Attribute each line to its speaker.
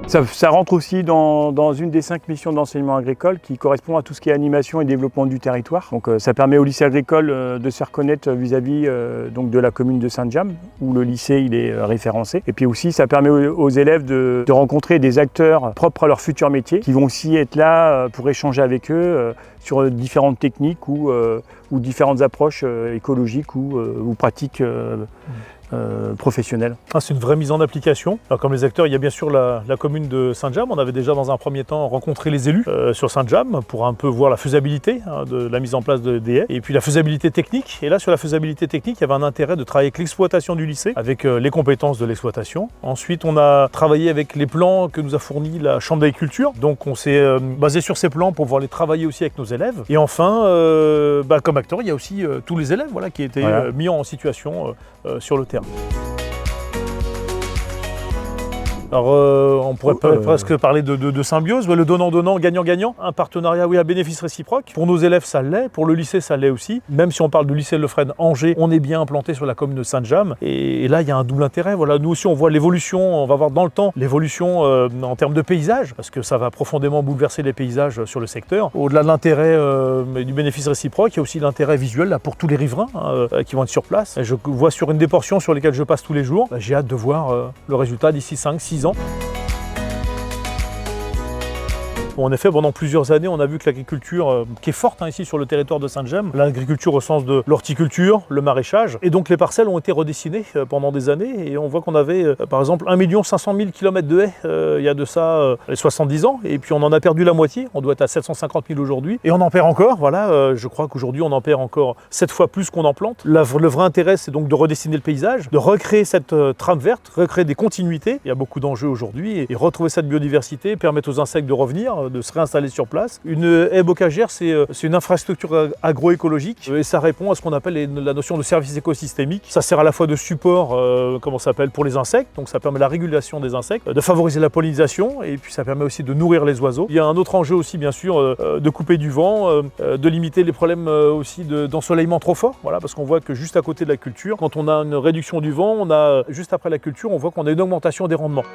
Speaker 1: Ça rentre aussi dans une des 5 missions d'enseignement agricole qui correspond à tout ce qui est animation et développement du territoire. Donc ça permet au lycée agricole de se faire connaître vis-à-vis donc de la commune de Saint-James, où le lycée il est référencé. Et puis aussi ça permet aux élèves de rencontrer des acteurs propres à leur futur métier, qui vont aussi être là pour échanger avec eux sur différentes techniques ou différentes approches écologiques ou pratiques professionnels.
Speaker 2: C'est une vraie mise en application. Alors, comme les acteurs, il y a bien sûr la commune de Saint-James. On avait déjà dans un premier temps rencontré les élus sur Saint-James pour un peu voir la faisabilité de la mise en place des haies et puis la faisabilité technique. Et là, sur la faisabilité technique, il y avait un intérêt de travailler avec l'exploitation du lycée, avec les compétences de l'exploitation. Ensuite, on a travaillé avec les plans que nous a fournis la Chambre d'agriculture. Donc, on s'est basé sur ces plans pour pouvoir les travailler aussi avec nos élèves. Et enfin, comme acteur, il y a aussi tous les élèves qui étaient mis en situation sur le terrain. Alors, on pourrait presque parler de symbiose, le donnant-donnant, gagnant-gagnant, un partenariat à bénéfice réciproque. Pour nos élèves, ça l'est, pour le lycée, ça l'est aussi. Même si on parle du lycée Lefresne Angers, on est bien implanté sur la commune de Saint-James. Et là, il y a un double intérêt. Nous aussi, on voit l'évolution, on va voir dans le temps l'évolution en termes de paysage, parce que ça va profondément bouleverser les paysages sur le secteur. Au-delà de l'intérêt du bénéfice réciproque, il y a aussi l'intérêt visuel là, pour tous les riverains qui vont être sur place. Et je vois sur une des portions sur lesquelles je passe tous les jours, j'ai hâte de voir le résultat d'ici 5-6 ans. En effet, pendant plusieurs années, on a vu que l'agriculture, qui est forte ici sur le territoire de Saint-James, l'agriculture au sens de l'horticulture, le maraîchage, et donc les parcelles ont été redessinées pendant des années, et on voit qu'on avait par exemple 1 500 000 km de haies il y a de ça 70 ans, et puis on en a perdu la moitié, on doit être à 750 000 aujourd'hui, et on en perd encore, je crois qu'aujourd'hui on en perd encore 7 fois plus qu'on en plante. Le vrai intérêt, c'est donc de redessiner le paysage, de recréer cette trame verte, recréer des continuités, il y a beaucoup d'enjeux aujourd'hui, et retrouver cette biodiversité, permettre aux insectes de revenir, de se réinstaller sur place. Une haie bocagère, c'est une infrastructure agroécologique et ça répond à ce qu'on appelle la notion de service écosystémique. Ça sert à la fois de support pour les insectes, donc ça permet la régulation des insectes, de favoriser la pollinisation et puis ça permet aussi de nourrir les oiseaux. Il y a un autre enjeu aussi bien sûr de couper du vent, de limiter les problèmes aussi d'ensoleillement trop fort, parce qu'on voit que juste à côté de la culture, quand on a une réduction du vent, juste après la culture, on voit qu'on a une augmentation des rendements.